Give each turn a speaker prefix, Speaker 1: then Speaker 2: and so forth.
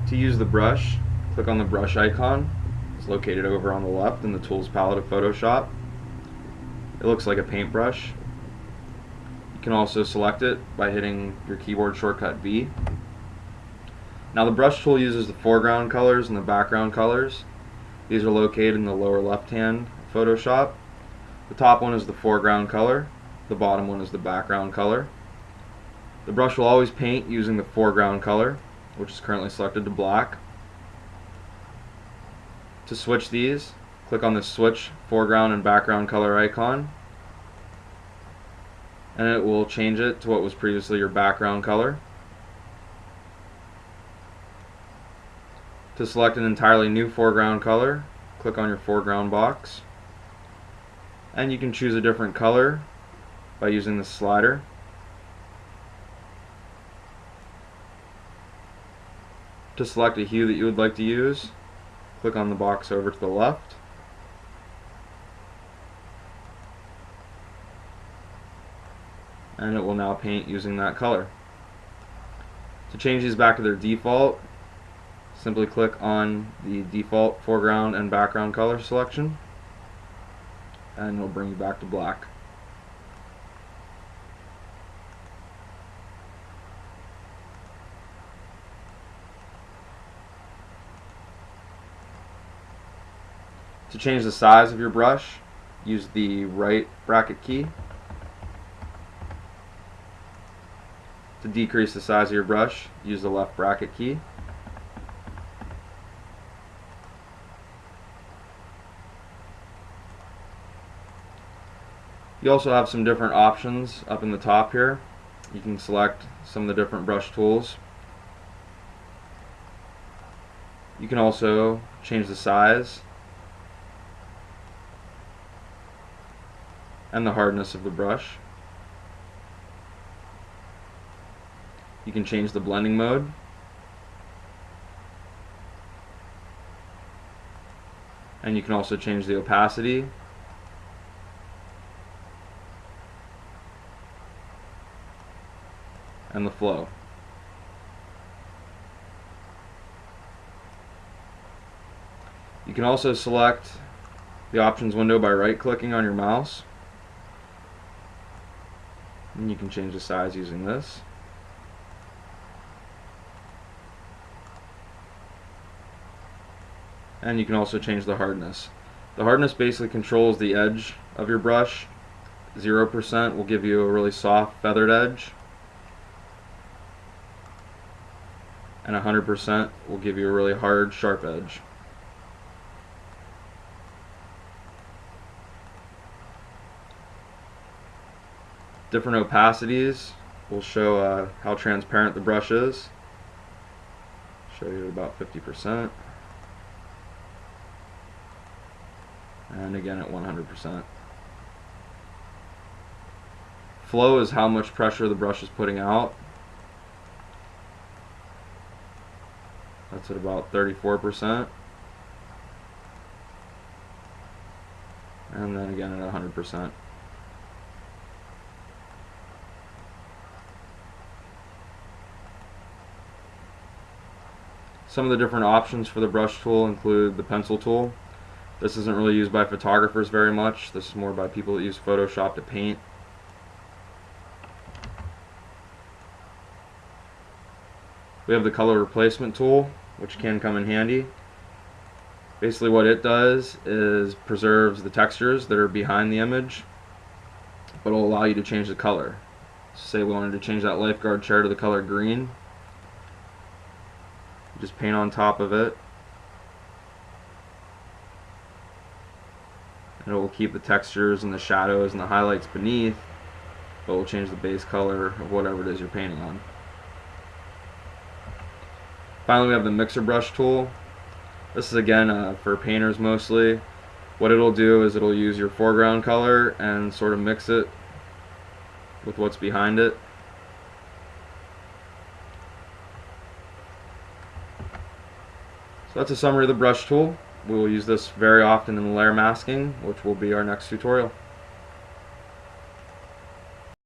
Speaker 1: To use the brush, click on the brush icon. It's located over on the left in the Tools palette of Photoshop. It looks like a paintbrush. You can also select it by hitting your keyboard shortcut V. Now the brush tool uses the foreground colors and the background colors. These are located in the lower left hand of Photoshop. The top one is the foreground color, the bottom one is the background color. The brush will always paint using the foreground color, which is currently selected to black. To switch these, click on the switch foreground and background color icon, and it will change it to what was previously your background color. To select an entirely new foreground color, click on your foreground box, and you can choose a different color by using the slider. To select a hue that you would like to use, click on the box over to the left. And it will now paint using that color. To change these back to their default, simply click on the default foreground and background color selection, and it'll bring you back to black. To change the size of your brush, use the right bracket key. To decrease the size of your brush, use the left bracket key. You also have some different options up in the top here. You can select some of the different brush tools. You can also change the size and the hardness of the brush. You can change the blending mode. And you can also change the opacity. And the flow. You can also select the options window by right-clicking on your mouse. And you can change the size using this. And you can also change the hardness. The hardness basically controls the edge of your brush. 0% will give you a really soft feathered edge, and 100% will give you a really hard, sharp edge. Different opacities will show how transparent the brush is. Show you at about 50%. And again at 100%. Flow is how much pressure the brush is putting out. That's at about 34%. And then again at 100%. Some of the different options for the brush tool include the pencil tool. This isn't really used by photographers very much. This is more by people that use Photoshop to paint. We have the color replacement tool, which can come in handy. Basically what it does is preserves the textures that are behind the image, but will allow you to change the color. Say we wanted to change that lifeguard chair to the color green. Just paint on top of it, and it will keep the textures and the shadows and the highlights beneath, but will change the base color of whatever it is you're painting on. Finally, we have the mixer brush tool. This is again for painters mostly. What it'll do is it'll use your foreground color and sort of mix it with what's behind it. So that's a summary of the brush tool. We will use this very often in layer masking, which will be our next tutorial.